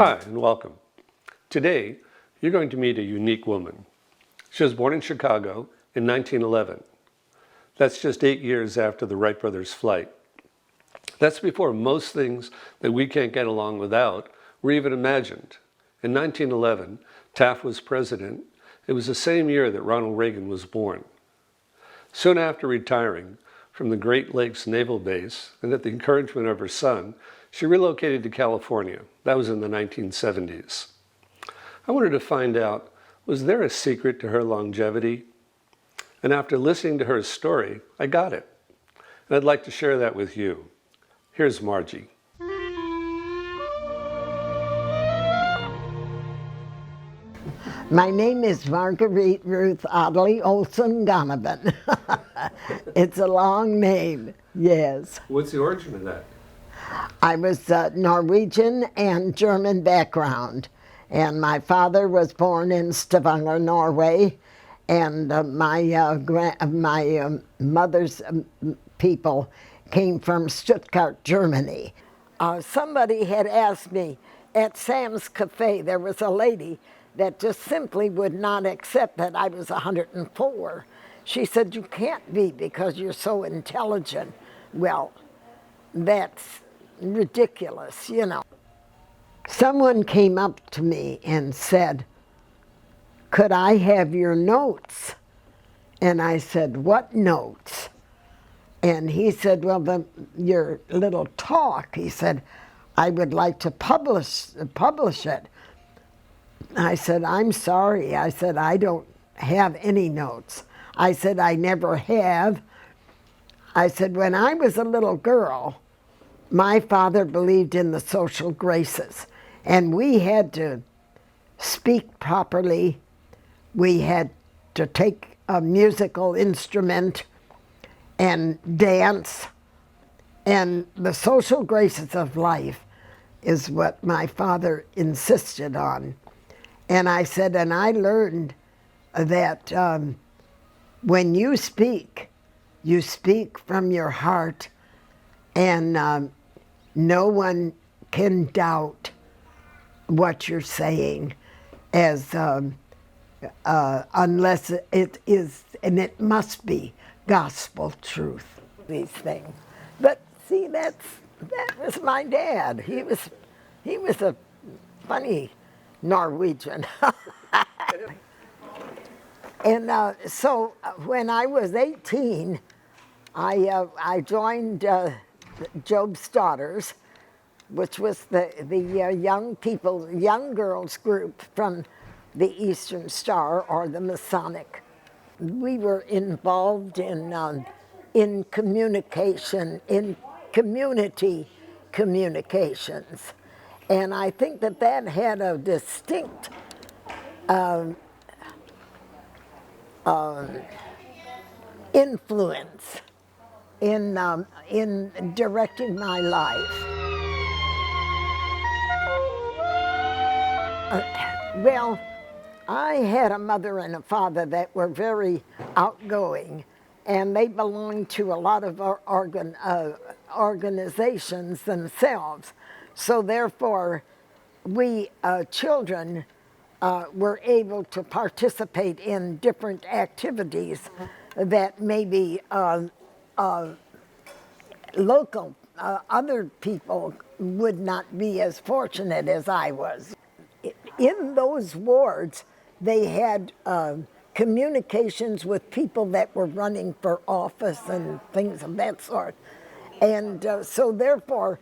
Hi, and welcome. Today, you're going to meet a unique woman. She was born in Chicago in 1911. That's just 8 years after the Wright brothers' flight. That's before most things that we can't get along without were even imagined. In 1911, Taft was president. It was the same year that Ronald Reagan was born. Soon after retiring from the Great Lakes Naval Base, and at the encouragement of her son, she relocated to California. That was in the 1970s. I wanted to find out, was there a secret to her longevity? And after listening to her story, I got it. And I'd like to share that with you. Here's Margie. My name is Marguerite Ruth Audley Olson Gagnebin. It's a long name, yes. What's the origin of that? I was Norwegian and German background, and my father was born in Stavanger, Norway, and my mother's people came from Stuttgart, Germany. Somebody had asked me at Sam's Cafe, there was a lady that just simply would not accept that I was 104. She said, "You can't be because you're so intelligent." Well, that's ridiculous, you know. Someone came up to me and said, "Could I have your notes?" And I said, "What notes?" And he said, "Well, your little talk." He said, "I would like to publish it." I said, "I'm sorry." I said, "I don't have any notes." I said, "I never have." I said, "When I was a little girl, my father believed in the social graces, and we had to speak properly. We had to take a musical instrument and dance, and the social graces of life is what my father insisted on." And I said, and I learned that when you speak from your heart, and no one can doubt what you're saying, as unless it is, and it must be gospel truth. These things, but see, that was my dad. He was a funny Norwegian. And so when I was 18, I joined Job's Daughters, which was the young girls group from the Eastern Star, or the Masonic. We were involved in communication, in community communications. And I think that had a distinct influence in directing my life. Well, I had a mother and a father that were very outgoing, and they belonged to a lot of organizations themselves. So therefore, we children were able to participate in different activities that maybe local other people would not be as fortunate as I was. In those wards, they had communications with people that were running for office and things of that sort. And so therefore,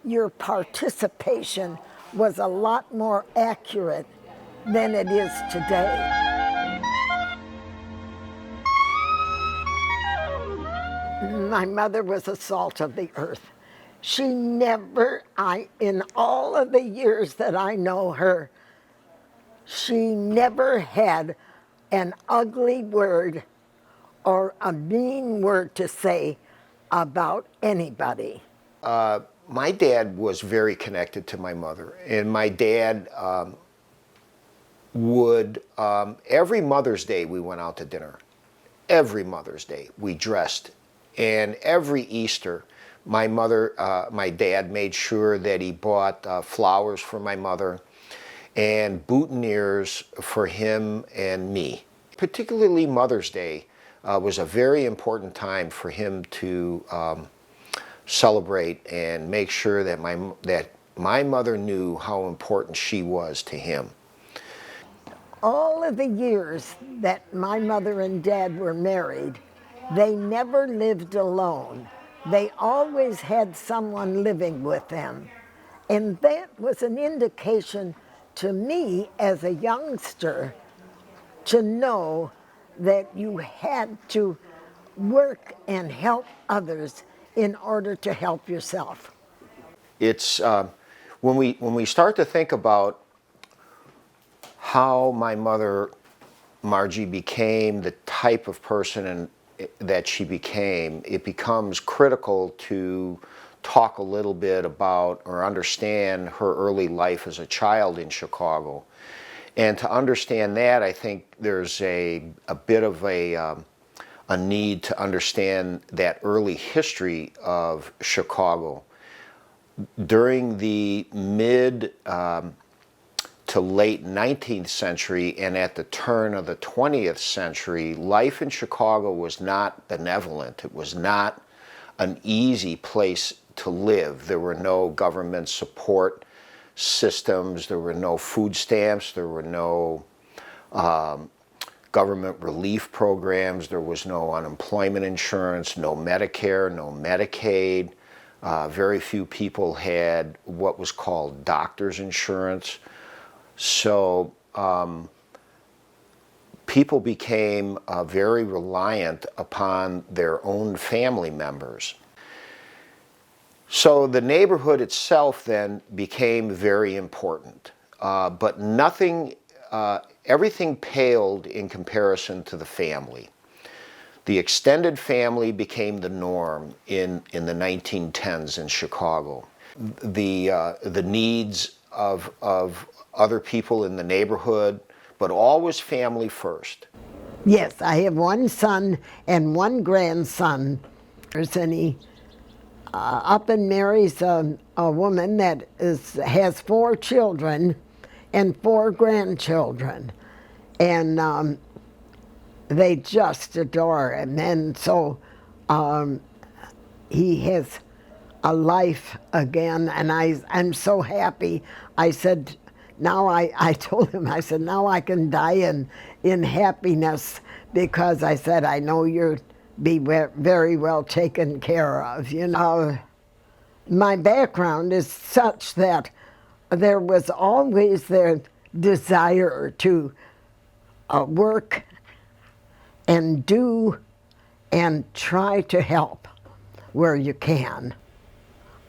your participation was a lot more accurate than it is today. My mother was a salt of the earth. She never, in all of the years that I know her, she never had an ugly word or a mean word to say about anybody. My dad was very connected to my mother, and my dad would, every Mother's Day we went out to dinner. Every Mother's Day we dressed, and every Easter My dad made sure that he bought flowers for my mother and boutonnieres for him and me. Particularly Mother's Day was a very important time for him to celebrate and make sure that my mother knew how important she was to him. All of the years that my mother and dad were married, they never lived alone. They always had someone living with them. And that was an indication to me as a youngster to know that you had to work and help others in order to help yourself. It's when we start to think about how my mother, Margie, became the type of person that she became, it becomes critical to talk a little bit about or understand her early life as a child in Chicago. And to understand that, I think there's a bit of a need to understand that early history of Chicago. During the mid to late 19th century and at the turn of the 20th century, life in Chicago was not benevolent. It was not an easy place to live. There were no government support systems, there were no food stamps, there were no government relief programs, there was no unemployment insurance, no Medicare, no Medicaid. Very few people had what was called doctor's insurance. So people became very reliant upon their own family members. So the neighborhood itself then became very important, but everything paled in comparison to the family. The extended family became the norm in the 1910s in Chicago. The needs of other people in the neighborhood, but always family first. Yes, I have one son and one grandson. And he up and marries a woman that has 4 children and 4 grandchildren. And they just adore him. And so he has a life again, and I'm so happy. I said, now I told him, I said, now I can die in happiness, because I said, I know you'll be very well taken care of. You know, my background is such that there was always their desire to work and do and try to help where you can.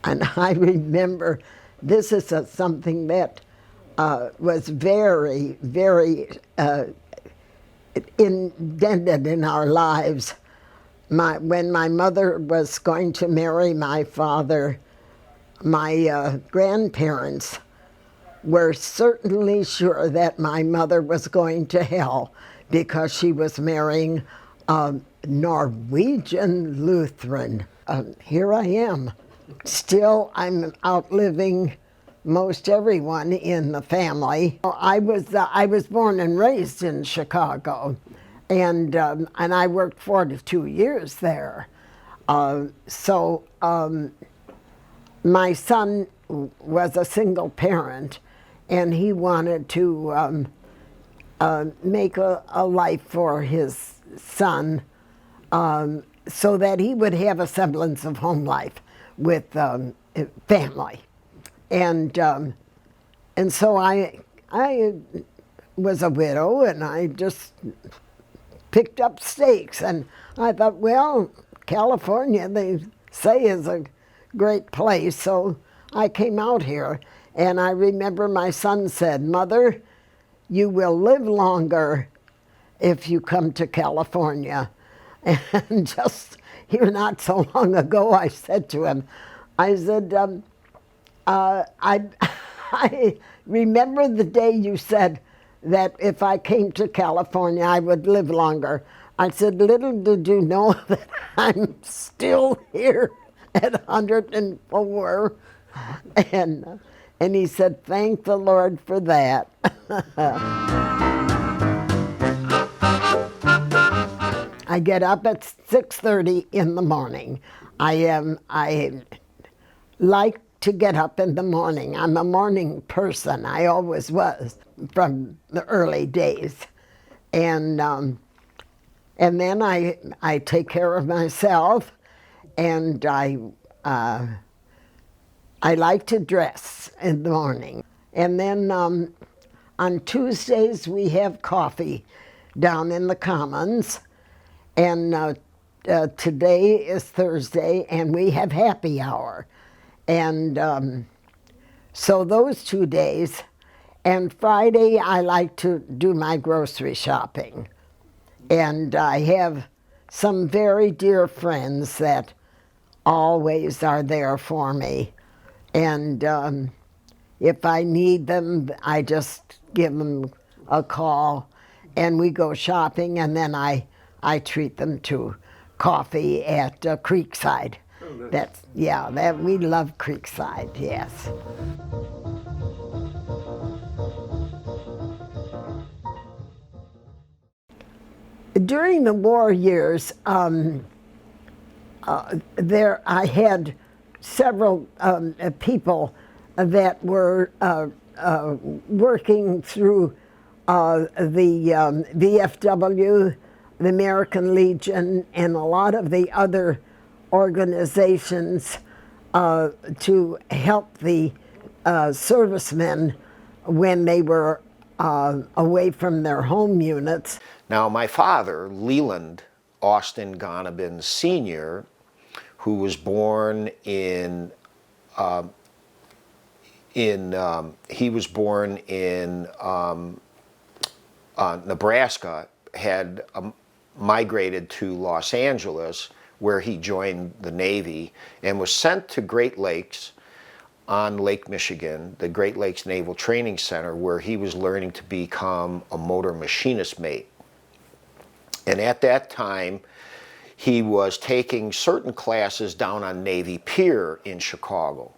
And I remember this is something that was very, very indented in our lives. When my mother was going to marry my father, my grandparents were certainly sure that my mother was going to hell, because she was marrying a Norwegian Lutheran. Here I am. Still, I'm outliving most everyone in the family. I was born and raised in Chicago, and I worked 42 years there. So my son was a single parent, and he wanted to make a life for his son, so that he would have a semblance of home life with family. And so I was a widow, and I just picked up stakes, and I thought, well, California, they say, is a great place, so I came out here. And I remember my son said, "Mother, you will live longer if you come to California." And just here not so long ago, I said to him, I said, I remember the day you said that if I came to California, I would live longer. I said, little did you know that I'm still here at 104. And he said, thank the Lord for that. I get up at 6:30 in the morning. I like to get up in the morning. I'm a morning person. I always was from the early days. And then I take care of myself, and I like to dress in the morning. And then on Tuesdays we have coffee down in the Commons. And today is Thursday, and we have happy hour. And so those 2 days. And Friday, I like to do my grocery shopping. And I have some very dear friends that always are there for me. And if I need them, I just give them a call, and we go shopping, and then I treat them to coffee at Creekside. Oh, nice. That we love Creekside, yes. During the war years, I had several people that were working through the VFW, the American Legion, and a lot of the other organizations to help the servicemen when they were away from their home units. Now, my father, Leland Austin Gagnebin Sr., who was born in Nebraska, had migrated to Los Angeles, where he joined the Navy and was sent to Great Lakes on Lake Michigan, the Great Lakes Naval Training Center, where he was learning to become a motor machinist mate. And at that time, he was taking certain classes down on Navy Pier in Chicago.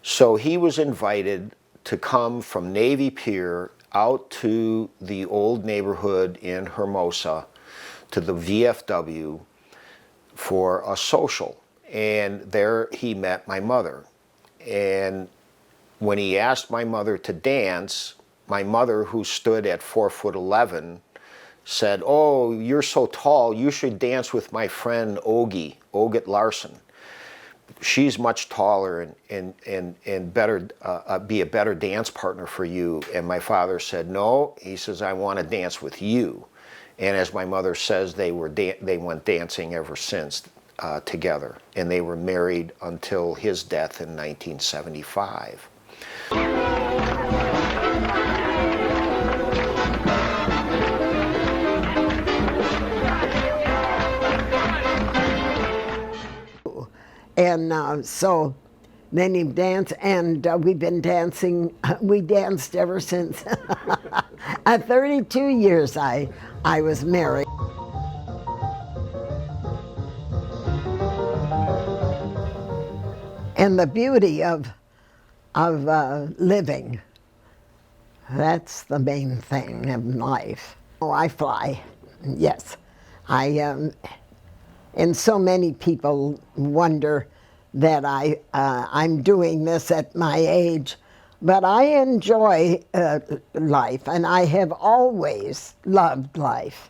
So he was invited to come from Navy Pier out to the old neighborhood in Hermosa, to the VFW, for a social. And there he met my mother. And when he asked my mother to dance, my mother, who stood at 4'11", said, "Oh, you're so tall, you should dance with my friend Ogie Larson. She's much taller and better, be a better dance partner for you." And my father said, "No," he says, "I want to dance with you." And as my mother says, they went dancing ever since together. And they were married until his death in 1975. And so then he danced, and we've been dancing. We danced ever since. 32 years I was married. And the beauty of living, that's the main thing in life. Oh, I fly, yes. And so many people wonder that I'm doing this at my age, but I enjoy life, and I have always loved life.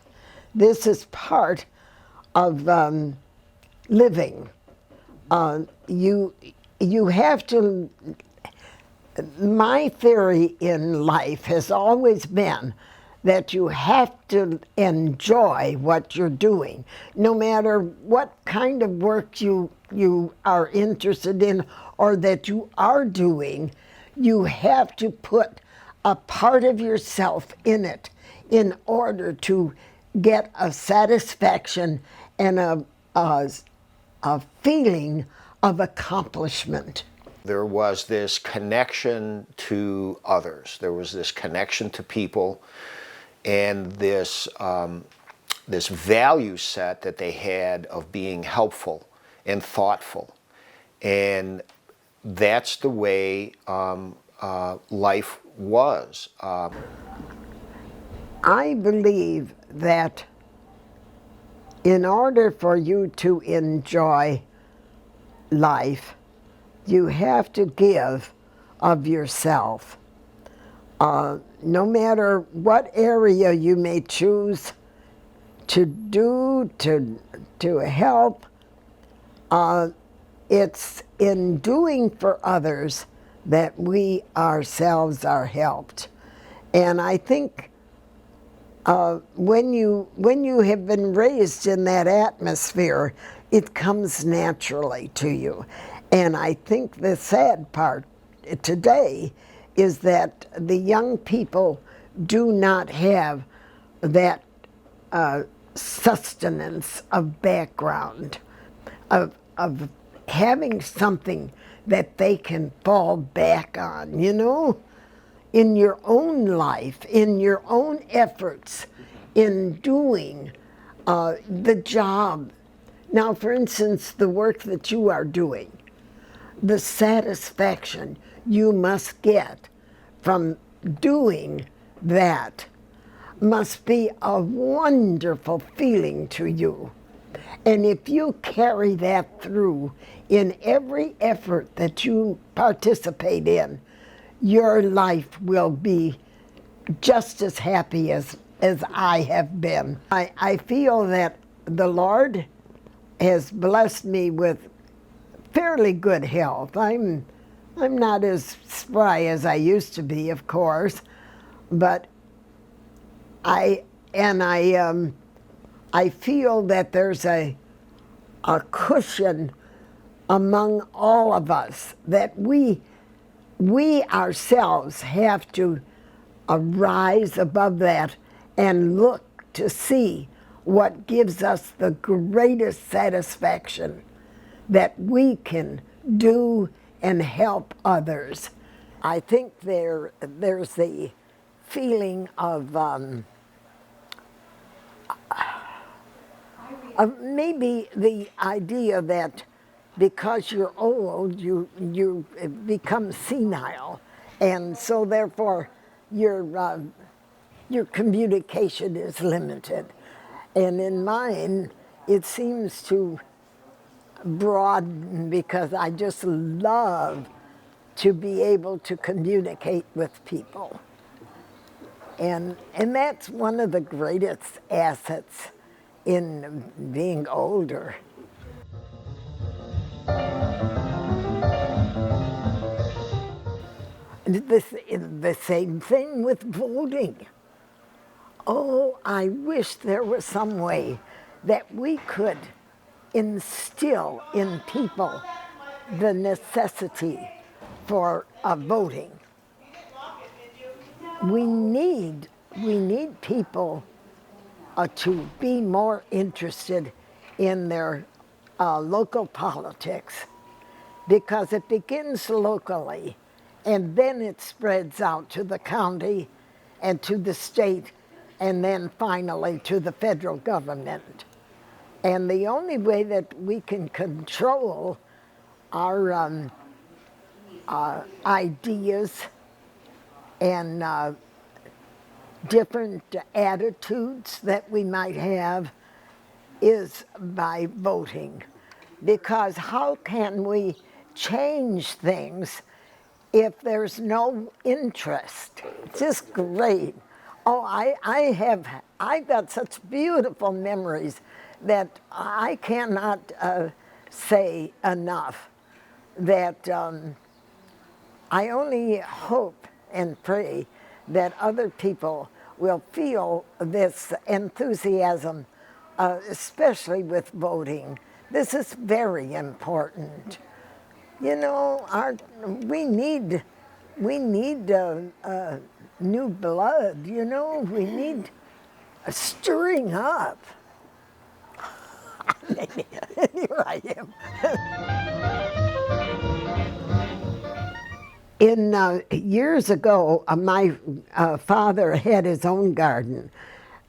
This is part of living. You have to. My theory in life has always been that you have to enjoy what you're doing, no matter what kind of work you are interested in or that you are doing. You have to put a part of yourself in it in order to get a satisfaction and a feeling of accomplishment. There was this connection to others. There was this connection to people, and this value set that they had of being helpful and thoughtful. And that's the way life was. I believe that in order for you to enjoy life, you have to give of yourself. No matter what area you may choose to do, to help, it's in doing for others that we ourselves are helped. And I think when you have been raised in that atmosphere, it comes naturally to you. And I think the sad part today is that the young people do not have that sustenance of background, of having something that they can fall back on, you know? In your own life, in your own efforts, in doing the job. Now, for instance, the work that you are doing, the satisfaction you must get from doing that must be a wonderful feeling to you. And if you carry that through in every effort that you participate in, your life will be just as happy as I have been. I feel that the Lord has blessed me with fairly good health. I'm not as spry as I used to be, of course, but I feel that there's a cushion among all of us that we ourselves have to rise above that and look to see what gives us the greatest satisfaction that we can do and help others. I think there's the feeling of maybe the idea that because you're old, you become senile, and so therefore your communication is limited. And in mine, it seems to broaden because I just love to be able to communicate with people. And that's one of the greatest assets in being older. The same thing with voting. Oh, I wish there was some way that we could instill in people the necessity for voting. We need people to be more interested in their local politics, because it begins locally and then it spreads out to the county and to the state and then finally to the federal government. And the only way that we can control our ideas and different attitudes that we might have is by voting. Because how can we change things if there's no interest? It's just great. Oh, I've got such beautiful memories that I cannot say enough. That I only hope and pray that other people will feel this enthusiasm, especially with voting. This is very important. You know, we need new blood. You know, we need a stirring up. Here I am. Years ago, my father had his own garden.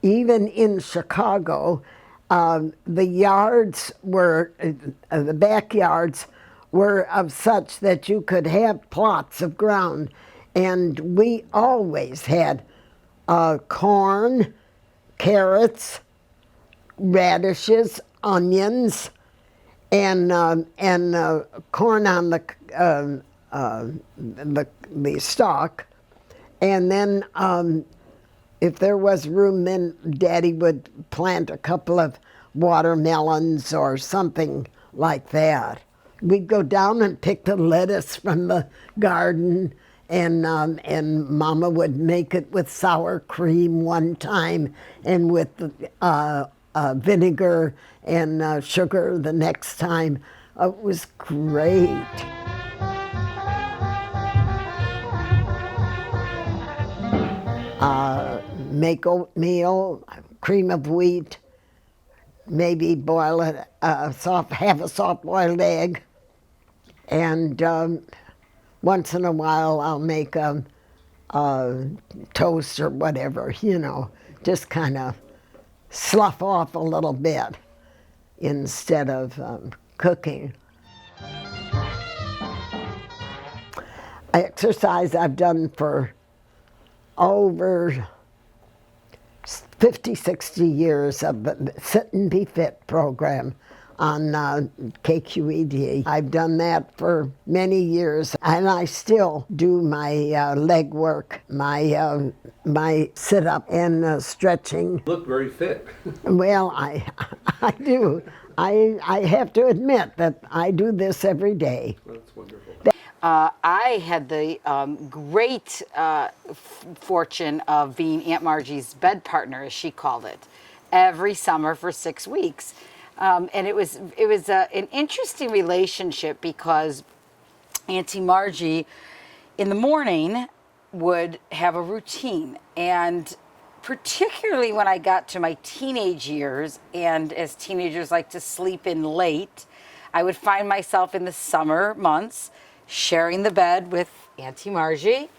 Even in Chicago, the yards were, the backyards were of such that you could have plots of ground, and we always had corn, carrots, radishes, onions, and corn on the stalk, and then if there was room, then Daddy would plant a couple of watermelons or something like that. We'd go down and pick the lettuce from the garden, and Mama would make it with sour cream one time, and with vinegar and sugar the next time. It was great. Make oatmeal, cream of wheat, maybe boil it, have a soft-boiled egg, and once in a while I'll make a toast or whatever, you know, just kind of slough off a little bit instead of cooking. Exercise I've done for over 50, 60 years of the Sit and Be Fit program on KQED. I've done that for many years, and I still do my leg work, my sit-up and stretching. You look very fit. Well, I do. I have to admit that I do this every day. That's wonderful. I had the great fortune of being Aunt Margie's bed partner, as she called it, every summer for 6 weeks. And it was an interesting relationship because Auntie Margie in the morning would have a routine, and particularly when I got to my teenage years, and as teenagers like to sleep in late, I would find myself in the summer months sharing the bed with Auntie Margie,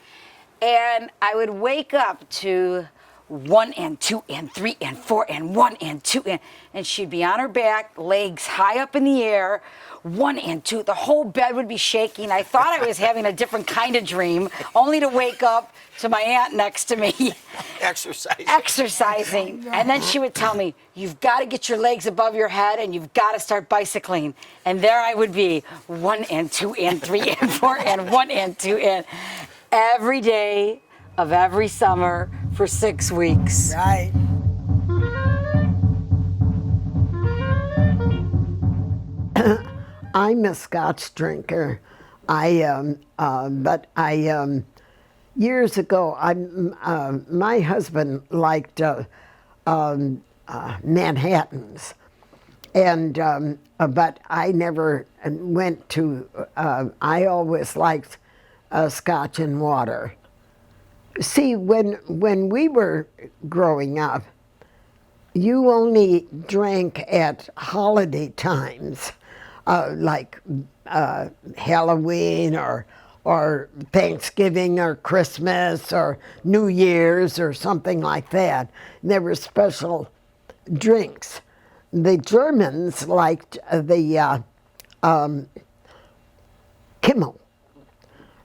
and I would wake up to 1 and 2 and 3 and 4 and 1 and 2 and she'd be on her back, legs high up in the air, 1 and 2. The whole bed would be shaking. I thought I was having a different kind of dream, only to wake up to my aunt next to me. Exercising. And then she would tell me, you've got to get your legs above your head and you've got to start bicycling. And there I would be, 1 and 2 and 3 and 4 and 1 and 2 and every day of every summer for 6 weeks. Right. I'm a Scotch drinker. Years ago, my husband liked Manhattans, and but I never went to. I always liked Scotch and water. See, when we were growing up, you only drank at holiday times, like Halloween or Thanksgiving or Christmas or New Year's or something like that. There were special drinks. The Germans liked the Kimmel.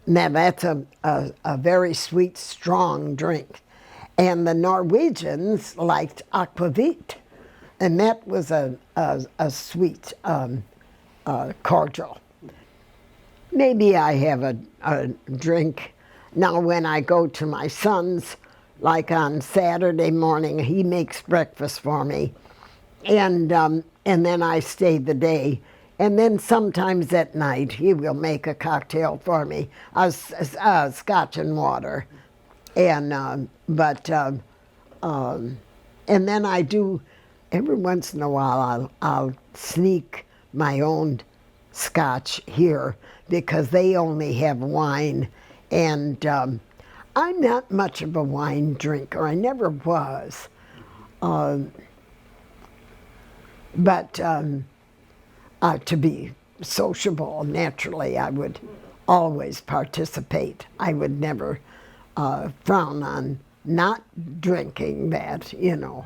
Now that's a very sweet, strong drink. And the Norwegians liked aquavit, and that was a sweet cordial. Maybe I have a drink. Now when I go to my son's, like on Saturday morning, he makes breakfast for me, and then I stay the day. And then sometimes at night, he will make a cocktail for me, Scotch and water. And and then I do, every once in a while, I'll sneak my own Scotch here because they only have wine. And I'm not much of a wine drinker. I never was. But to be sociable, naturally, I would always participate. I would never frown on not drinking that, you know.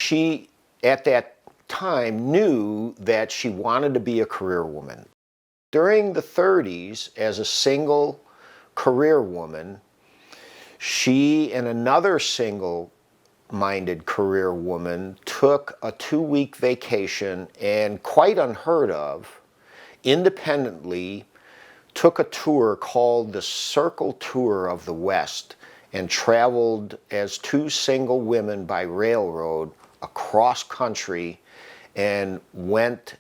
She at that time knew that she wanted to be a career woman. During the 30s, as a single career woman, she and another single-minded career woman took a 2-week vacation and, quite unheard of, independently took a tour called the Circle Tour of the West and traveled as 2 single women by railroad across country and went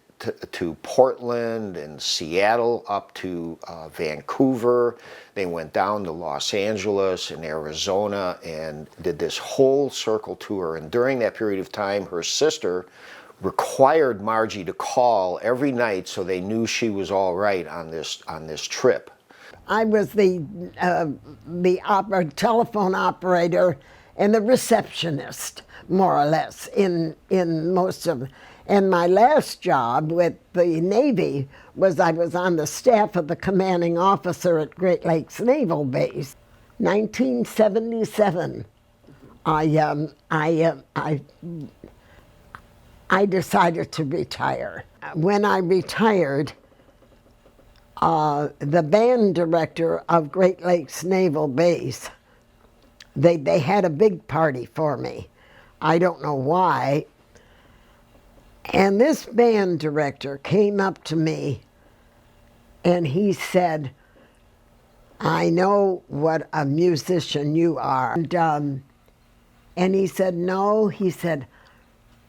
to Portland and Seattle up to Vancouver. They went down to Los Angeles and Arizona and did this whole circle tour. And during that period of time, her sister required Margie to call every night so they knew she was all right on this trip. I was the telephone operator and the receptionist, more or less, in most of. And my last job with the Navy was I was on the staff of the commanding officer at Great Lakes Naval Base. 1977, I decided to retire. When I retired, the band director of Great Lakes Naval Base, they had a big party for me. I don't know why. And this band director came up to me and he said, "I know what a musician you are." And he said, "No," he said,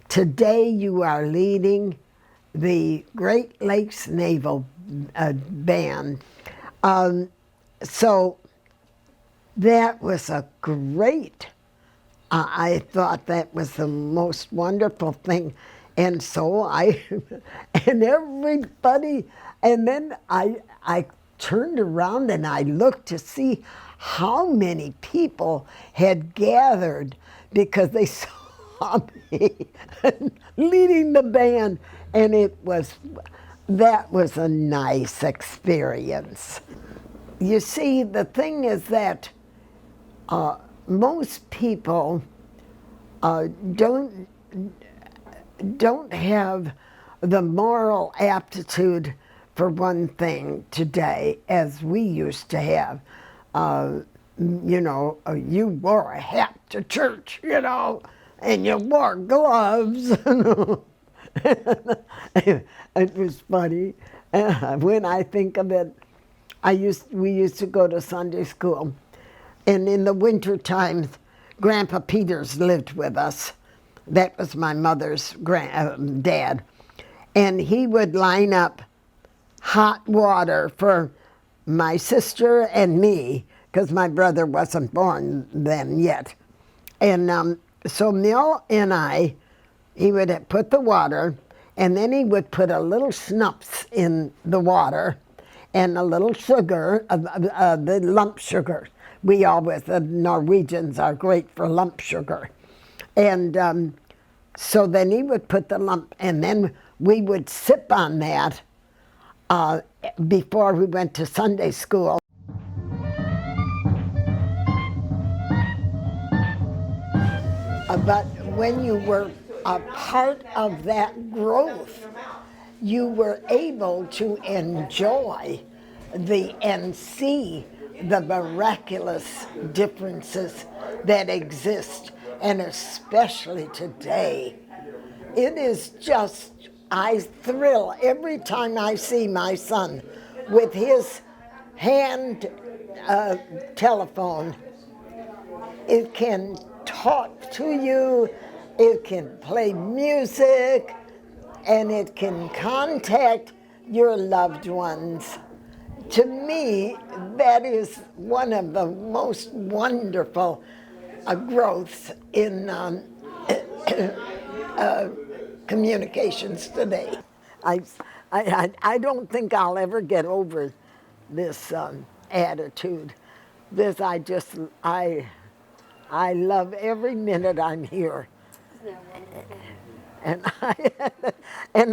"today you are leading the Great Lakes Naval Band." So that was a great, I thought that was the most wonderful thing. And so and everybody, and then I turned around and I looked to see how many people had gathered because they saw me leading the band, and that was a nice experience. You see, the thing is that most people don't have the moral aptitude for one thing today as we used to have. You know, you wore a hat to church, you know, and you wore gloves. It was funny. When I think of it, we used to go to Sunday school, and in the winter times, Grandpa Peters lived with us. That was my mother's dad. And he would line up hot water for my sister and me, because my brother wasn't born then yet. And so Mill and I, he would put the water, and then he would put a little schnapps in the water and a little sugar, the lump sugar. The Norwegians are great for lump sugar. And so then he would put the lump, and then we would sip on that before we went to Sunday school. But when you were a part of that growth, you were able to enjoy and see the miraculous differences that exist, and especially today. It is just, I thrill every time I see my son with his hand telephone. It can talk to you, it can play music, and it can contact your loved ones. To me, that is one of the most wonderful growths in communications today. I don't think I'll ever get over this attitude. I love every minute I'm here. And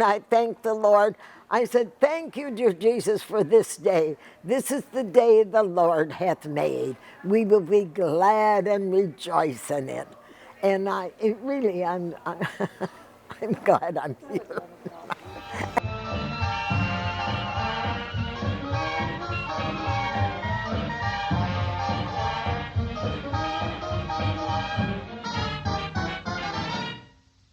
I thank the Lord. I said, "Thank you, dear Jesus, for this day. This is the day the Lord hath made. We will be glad and rejoice in it." And I'm glad I'm here.